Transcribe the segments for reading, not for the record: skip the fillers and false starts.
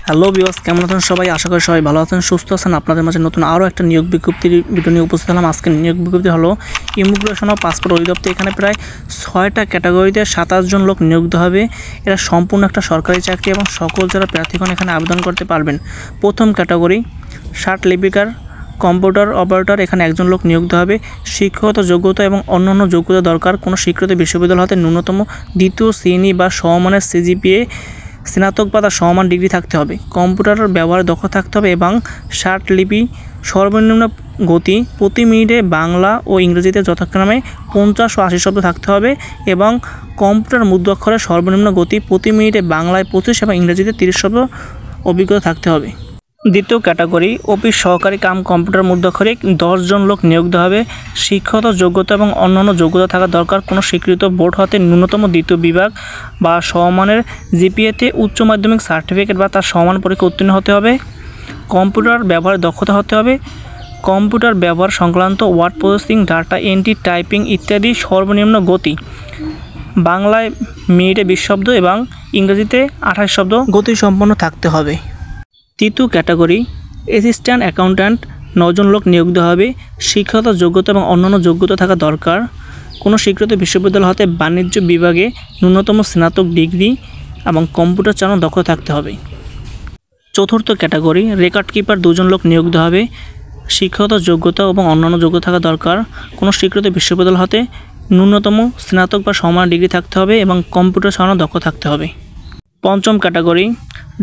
Hello viewers, কেমন আছেন সবাই? আশা করি সবাই ভালো আছেন, সুস্থ আছেন। আপনাদের মাঝে নতুন আরও একটা নিয়োগ বিজ্ঞপ্তির ভিডিও নিয়ে উপস্থিত হলাম। আজকের নিয়োগ বিজ্ঞপ্তি হলো ইমিগ্রেশন ও পাসপোর্ট অধিদপ্তর। এখানে প্রায় 6টা ক্যাটাগরিতে 27 জন লোক নিয়োগ হবে। এরা সম্পূর্ণ একটা সরকারি চাকরি এবং সকল যারা প্রার্থীগণ এখানে আবেদন করতে পারবেন। প্রথম ক্যাটাগরি ষাট লিপিকার, কম্পিউটার অপারেটর। এখানে একজন লোক নিয়োগ হবে। শিক্ষাগত যোগ্যতা এবং অন্যান্য যোগ্যতা দরকার। কোনো স্বীকৃত বিশ্ববিদ্যালয় হতে ন্যূনতম দ্বিতীয় শ্রেণী বা সমমানের সিজিপিএ, স্নাতক বা তার সমমান ডিগ্রি থাকতে হবে। কম্পিউটারের ব্যবহারে দক্ষ থাকতে হবে এবং ষাট লিপি সর্বনিম্ন গতি প্রতি মিনিটে বাংলা ও ইংরেজিতে যথাক্রমে 50 ও 80 শব্দ থাকতে হবে এবং কম্পিউটার মুদ্রাক্ষরের সর্বনিম্ন গতি প্রতি মিনিটে বাংলায় 25 এবং ইংরেজিতে 30 শব্দ অভিজ্ঞতা থাকতে হবে। দ্বিতীয় ক্যাটাগরি অফিস সহকারী কাম কম্পিউটার মুদ্রাক্ষরিক। 10 জন লোক নিয়োগ দেওয়া হবে। শিক্ষাগত যোগ্যতা এবং অন্যান্য যোগ্যতা থাকা দরকার। কোনো স্বীকৃত বোর্ড হতে ন্যূনতম দ্বিতীয় বিভাগ বা সমমানের জিপিএতে উচ্চ মাধ্যমিক সার্টিফিকেট বা তার সমান পরীক্ষা উত্তীর্ণ হতে হবে। কম্পিউটার ব্যবহারে দক্ষতা হতে হবে। কম্পিউটার ব্যবহার সংক্রান্ত word processing, data entry, typing ইত্যাদি সর্বনিম্ন গতি বাংলায় মিনিটে 20 শব্দ এবং ইংরেজিতে 28 শব্দ গতি সম্পন্ন থাকতে হবে। তৃতীয় ক্যাটাগরি অ্যাসিস্ট্যান্ট অ্যাকাউন্ট্যান্ট। 9 জন লোক নিয়োগ দেওয়া হবে। শিক্ষাগত যোগ্যতা এবং অন্যান্য যোগ্যতা থাকা দরকার। কোনো স্বীকৃত বিশ্ববিদ্যালয় হতে বাণিজ্য বিভাগে ন্যূনতম স্নাতক ডিগ্রি এবং কম্পিউটার চালানো দক্ষ থাকতে হবে। চতুর্থ ক্যাটাগরি রেকর্ড কিপার। 2 জন লোক নিয়োগ দেওয়া হবে। শিক্ষাগত যোগ্যতা এবং অন্যান্য যোগ্যতা থাকা দরকার। কোনো স্বীকৃত বিশ্ববিদ্যালয় হতে ন্যূনতম স্নাতক বা সমান ডিগ্রি থাকতে হবে এবং কম্পিউটার চালানো দক্ষ থাকতে হবে। পঞ্চম category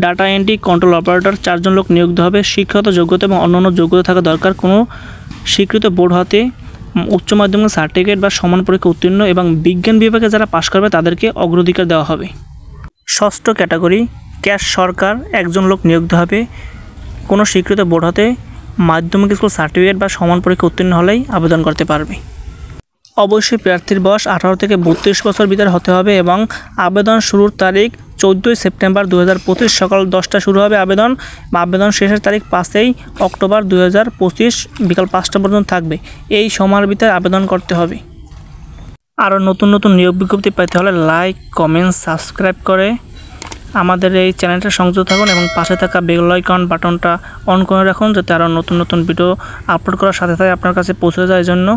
data entry control operator. 4 জন লোক নিয়োগ দেওয়া হবে। শিক্ষাগত যোগ্যতা এবং অন্যান্য যোগ্যতা থাকা দরকার। কোনো স্বীকৃত বোর্ড হতে উচ্চ মাধ্যমিক সার্টিফিকেট বা সমান পরীক্ষা উত্তীর্ণ এবং বিজ্ঞান বিভাগে যারা পাশ করবে তাদেরকে অগ্রাধিকার দেওয়া হবে। ষষ্ঠ ক্যাটাগরি ক্যাশ সরকার। 1 জন লোক নিয়োগ দেওয়া হবে। কোনো স্বীকৃত বোর্ড হতে মাধ্যমিক স্কুল সার্টিফিকেট বা সমান পরীক্ষা উত্তীর্ণ হলেই আবেদন করতে পারবে। অবশ্যই প্রার্থীর বয়স 18 থেকে 32 বছর ভিতরে হতে হবে এবং আবেদন শুরুর তারিখ 14 সেপ্টেম্বর 2025 সকাল 10টা শুরু হবে আবেদন। আবেদন শেষের তারিখ 5 অক্টোবর 2025 বিকাল 5টা পর্যন্ত থাকবে। এই সময়ের ভিতরে আবেদন করতে হবে। আরও নতুন নতুন নিয়োগ বিজ্ঞপ্তি পেতে হলে লাইক, কমেন্ট, সাবস্ক্রাইব করে আমাদের এই চ্যানেলটা সংযুক্ত থাকুন এবং পাশে থাকা বেল আইকন বাটনটা অন করে রাখুন যাতে আরও নতুন নতুন ভিডিও আপলোড করার সাথে সাথে আপনার কাছে পৌঁছে যায়। জন্য